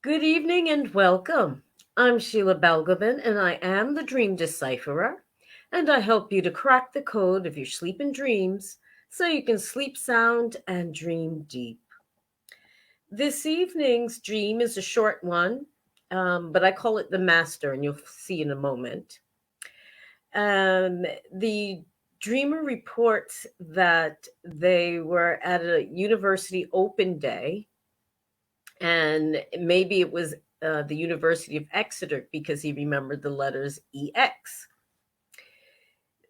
Good evening and welcome. I'm Sheila Balgobin and I am the Dream Decipherer, and I help you to crack the code of your sleep and dreams so you can sleep sound and dream deep. This evening's dream is a short one, but I call it the Master, and you'll see in a moment. The dreamer reports that they were at a university open day, and maybe it was the University of Exeter because he remembered the letters EX.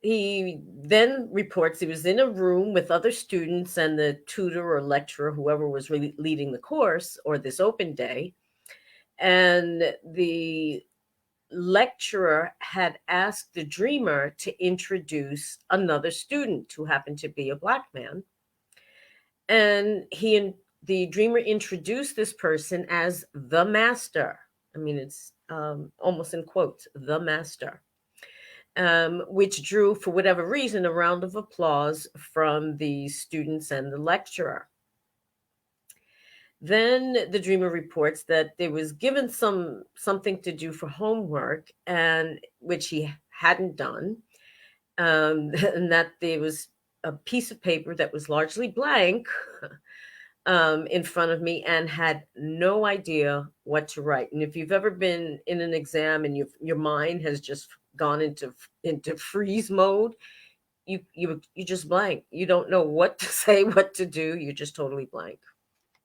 He then reports he was in a room with other students and the tutor or lecturer, whoever was really leading the course or this open day. And the lecturer had asked the dreamer to introduce another student who happened to be a black man. And the dreamer introduced this person as the master. I mean, it's almost in quotes, the master, which drew, for whatever reason, a round of applause from the students and the lecturer. Then the dreamer reports that there was given something to do for homework, and which he hadn't done, and that there was a piece of paper that was largely blank in front of me and had no idea what to write. And if you've ever been in an exam and your mind has just gone into freeze mode, you just blank. You don't know what to say, what to do. You're just totally blank.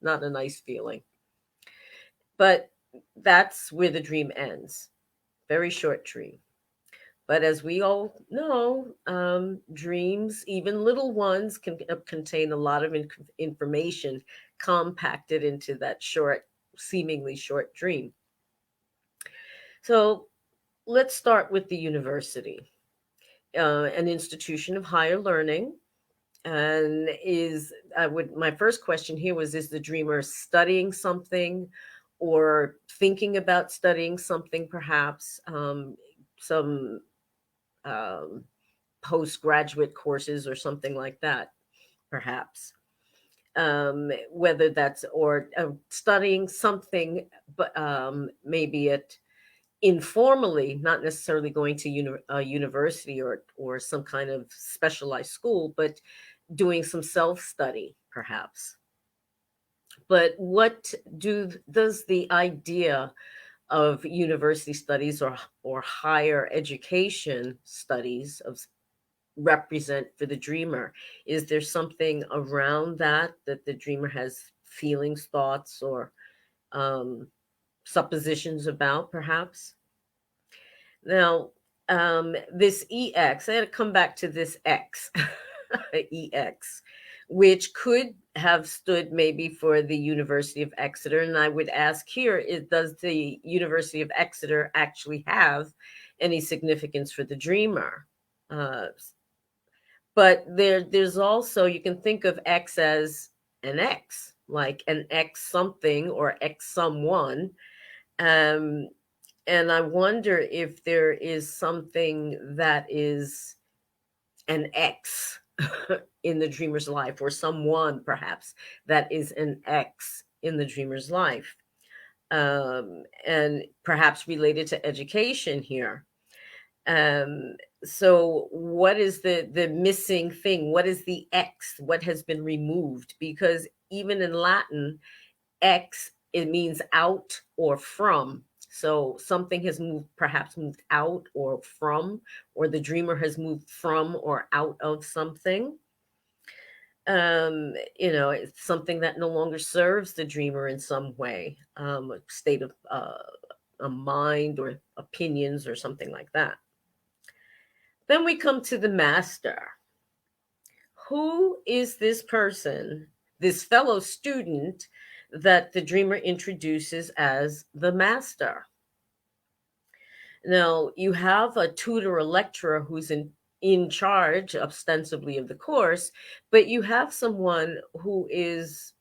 Not a nice feeling. But that's where the dream ends. Very short dream. But as we all know, dreams, even little ones, can contain a lot of information compacted into that short, seemingly short dream. So let's start with the university, an institution of higher learning. And my first question here was, is the dreamer studying something or thinking about studying something, perhaps some um, postgraduate courses or something like that, perhaps. Whether that's or studying something, but maybe it informally, not necessarily going to a university or some kind of specialized school, but doing some self study, perhaps. But what does the idea of university studies or higher education studies of represent for the dreamer? Is there something around that the dreamer has feelings, thoughts, or um, suppositions about, perhaps? Now, this EX, I had to come back to this X, EX, which could have stood maybe for the University of Exeter. And I would ask here, does the University of Exeter actually have any significance for the dreamer? Uh, but there's also, you can think of X as an X, like an X something or X someone. Um, and I wonder if there is something that is an X in the dreamer's life, or someone perhaps that is an X in the dreamer's life, and perhaps related to education here. Um, so what is the missing thing? What is the X? What has been removed? Because even in Latin, X, it means out or from. So something has moved, perhaps moved out or from, or the dreamer has moved from or out of something. It's something that no longer serves the dreamer in some way, a state of a mind or opinions or something like that. Then we come to the master. Who is this person, this fellow student that the dreamer introduces as the master? Now, you have a tutor or lecturer who's in charge ostensibly of the course, but you have someone who is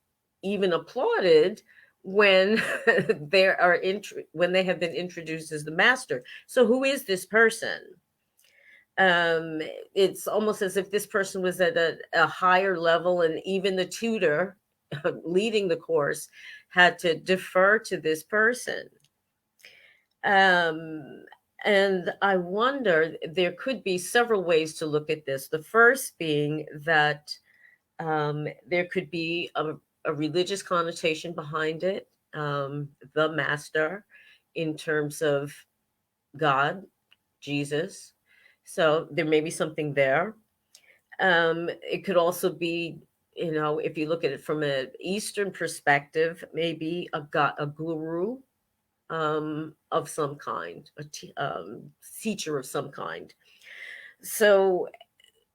even applauded when when they have been introduced as the master. So who is this person? It's almost as if this person was at a higher level, and even the tutor leading the course had to defer to this person. Um, and I wonder, there could be several ways to look at this. The first being that there could be a religious connotation behind it, the master, in terms of God, Jesus. So there may be something there. It could also be, if you look at it from an Eastern perspective, maybe a guru, of some kind, teacher of some kind. So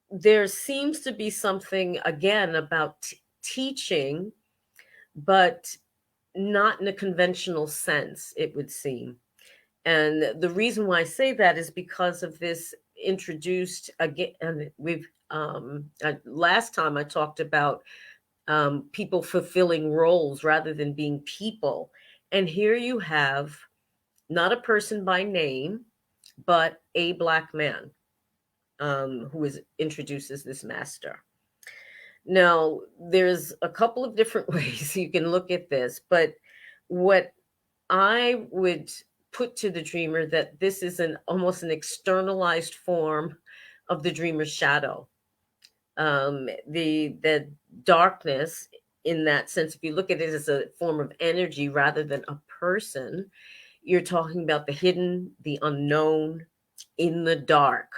there seems to be something again about teaching, but not in a conventional sense, it would seem. And the reason why I say that is because of this introduced again, and last time I talked about people fulfilling roles rather than being people. And here you have not a person by name, but a black man, who is introduced as this master. Now, there's a couple of different ways you can look at this, but what I would put to the dreamer, that this is an almost an externalized form of the dreamer's shadow. The darkness, in that sense, if you look at it as a form of energy rather than a person, you're talking about the hidden, the unknown, in the dark.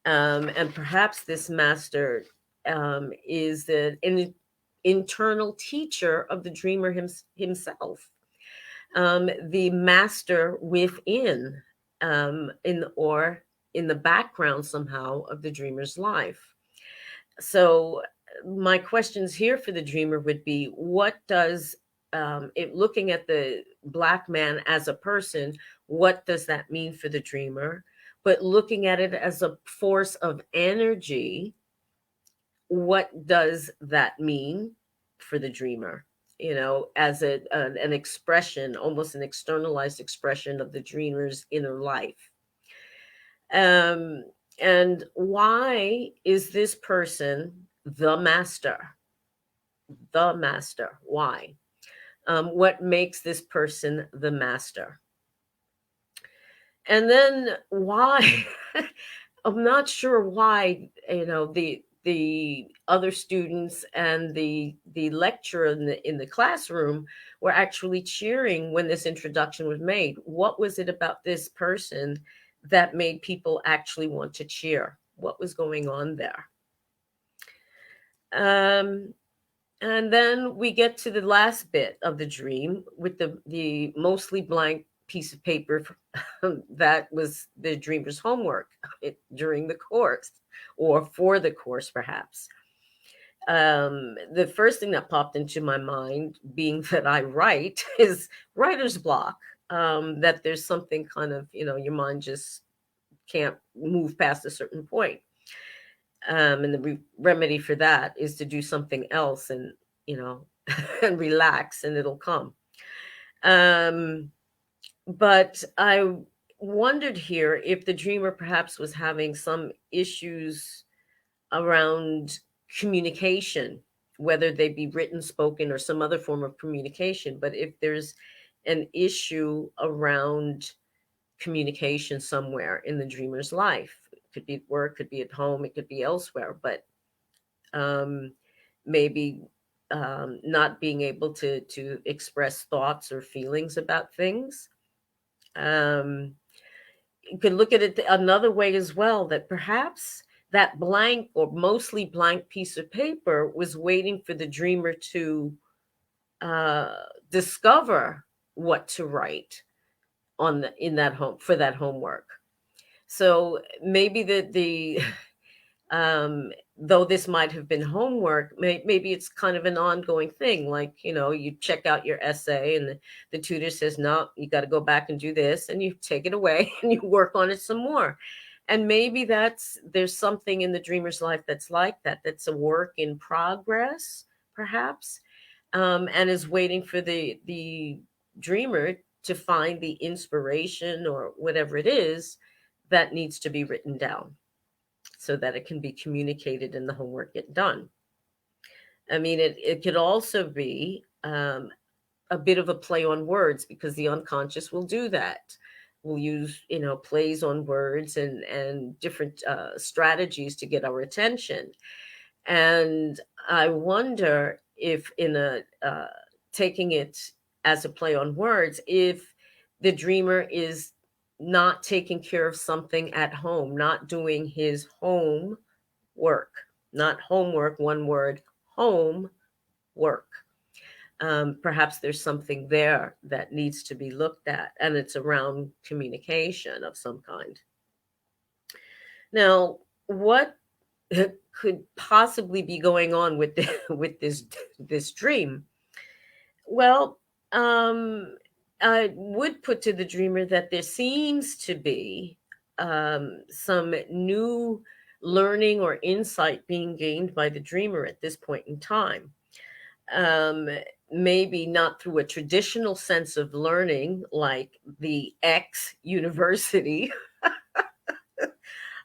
And perhaps this master is an internal teacher of the dreamer himself, the master within, in the background somehow of the dreamer's life. So my questions here for the dreamer would be, what does looking at the black man as a person, what does that mean for the dreamer? But looking at it as a force of energy, what does that mean for the dreamer? As an expression, almost an externalized expression of the dreamer's inner life. Um, and why is this person the master? The master. Why? What makes this person the master? And then why? I'm not sure why, the other students and the lecturer in the classroom were actually cheering when this introduction was made. What was it about this person that made people actually want to cheer? What was going on there? And then we get to the last bit of the dream with the mostly blank piece of paper that was the dreamer's homework during the course, or for the course, perhaps. The first thing that popped into my mind, being that I write, is writer's block. That there's something kind of, your mind just can't move past a certain point. And the remedy for that is to do something else, and and relax, and it'll come. But I wondered here if the dreamer perhaps was having some issues around communication, whether they be written, spoken, or some other form of communication. But if there's an issue around communication somewhere in the dreamer's life, it could be at work, could be at home, it could be elsewhere, but maybe not being able to express thoughts or feelings about things. You could look at it another way as well, that perhaps that blank or mostly blank piece of paper was waiting for the dreamer to discover what to write in that home for that homework. So maybe the though this might have been homework, maybe it's kind of an ongoing thing. Like, you check out your essay and the tutor says, no, you got to go back and do this. And you take it away and you work on it some more. And maybe there's something in the dreamer's life that's like that. That's a work in progress, perhaps, and is waiting for the dreamer to find the inspiration or whatever it is that needs to be written down, so that it can be communicated and the homework get done. I mean, it could also be a bit of a play on words, because the unconscious will do that. We'll use, plays on words and different strategies to get our attention. And I wonder if, in a taking it as a play on words, if the dreamer is not taking care of something at home, not doing his home work, not homework, one word, home work. Perhaps there's something there that needs to be looked at, and it's around communication of some kind. Now, what could possibly be going on with with this dream? Well, I would put to the dreamer that there seems to be some new learning or insight being gained by the dreamer at this point in time. um, Maybe not through a traditional sense of learning like the X university,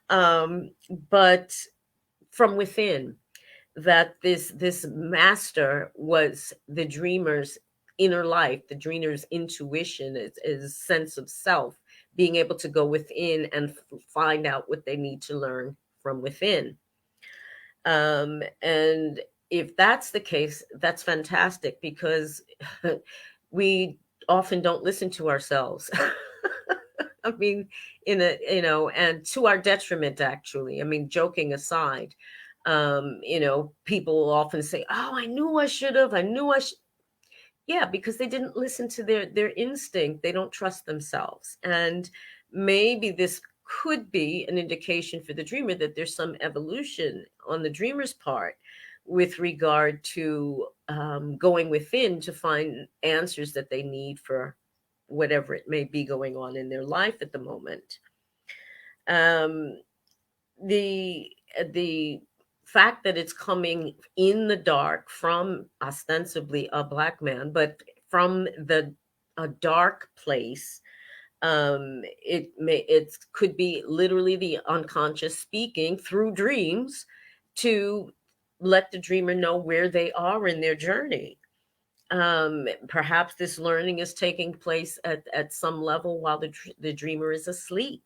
but from within. That this master was the dreamer's inner life, the dreamer's intuition, is sense of self, being able to go within and find out what they need to learn from within. And if that's the case, that's fantastic, because we often don't listen to ourselves. I mean, and to our detriment, actually. I mean, joking aside, people will often say, "Oh, I knew I should have. I knew I should." Yeah, because they didn't listen to their instinct. They don't trust themselves, and maybe this could be an indication for the dreamer that there's some evolution on the dreamer's part with regard to going within to find answers that they need for whatever it may be going on in their life at the moment. Um, the fact that it's coming in the dark from ostensibly a black man, but from the a dark place, it could be literally the unconscious speaking through dreams to let the dreamer know where they are in their journey. Perhaps this learning is taking place at some level while the dreamer is asleep,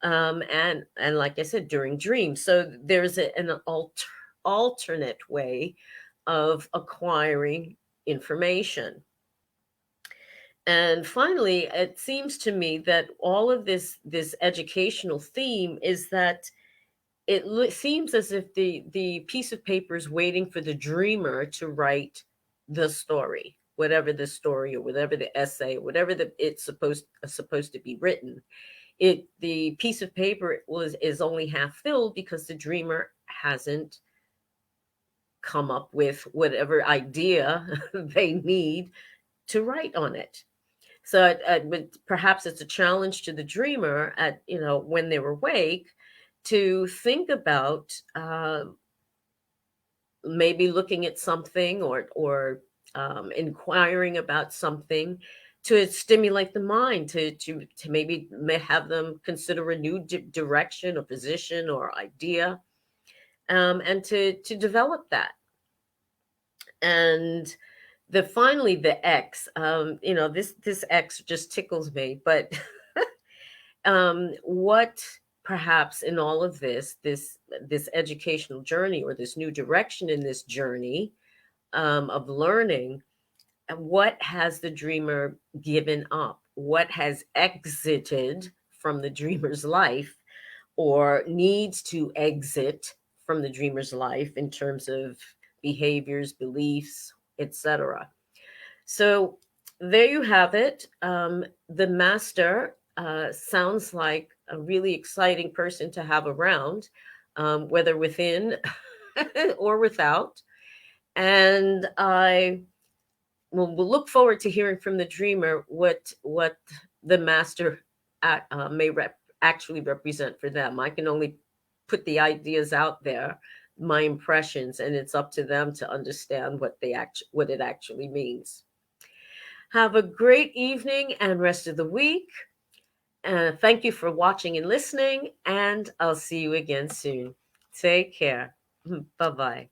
and like I said, during dreams. So there's an alternate way of acquiring information. And finally, it seems to me that all of this educational theme is that seems as if the piece of paper is waiting for the dreamer to write the story, whatever the story or whatever the essay, whatever it's supposed to be written. The piece of paper is only half filled because the dreamer hasn't come up with whatever idea they need to write on it. So perhaps it's a challenge to the dreamer at when they're awake to think about maybe looking at something or inquiring about something to stimulate the mind to maybe have them consider a new direction or position or idea, and to develop that. And finally the X, this X just tickles me, but what perhaps in all of this educational journey or this new direction in this journey of learning, what has the dreamer given up? What has exited from the dreamer's life or needs to exit from the dreamer's life in terms of behaviors, beliefs, etc.? So there you have it. The master sounds like a really exciting person to have around, whether within or without. And I we'll look forward to hearing from the dreamer what the master may actually represent for them. I can only put the ideas out there, my impressions, and it's up to them to understand what it actually means. Have a great evening and rest of the week. Thank you for watching and listening, and I'll see you again soon. Take care. Bye bye.